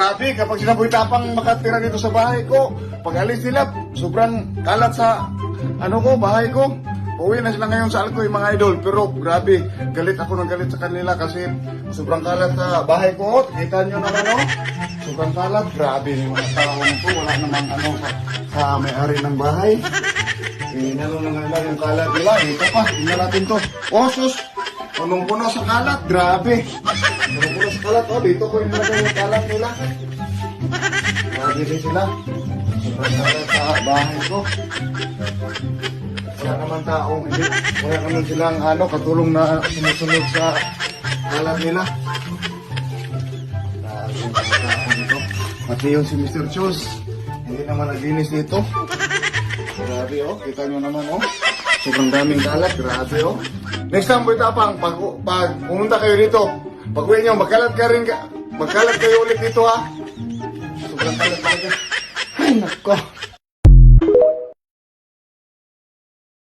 grabe, kapag sinaboy tapang makatira dito sa bahay ko, pag alis nila, sobrang kalat sa, bahay ko. Uwi na sila ngayon sa Alcoy, mga idol. Pero grabe, galit ako ng galit sa kanila kasi sobrang kalat sa bahay ko. Kita nyo naman, sobrang kalat. Grabe yung mga tao nito. Wala namang sa may-ari ng bahay. Inano na nga yung kalat nila. Ito pa, tingnan natin to. Sus! Punong-puno sa kalat. Grabe. Punong-puno sa kalat. Dito ko yung kalat nila. Grabe din sila. Sobrang kalat sa bahay ko. Wala naman taong, wala naman silang katulong na sumusunod sa kalat nila. Grabe yung mga tao nito. Pati yung si Mr. Chus, hindi naman naglinis dito. Grabe kita nyo naman sobrang daming kalat, grabe Next time boy tapang, pag pumunta kayo dito, pag uwi nyo, magkalat kayo ulit dito ha. Sobrang kalat talaga. Ay nako.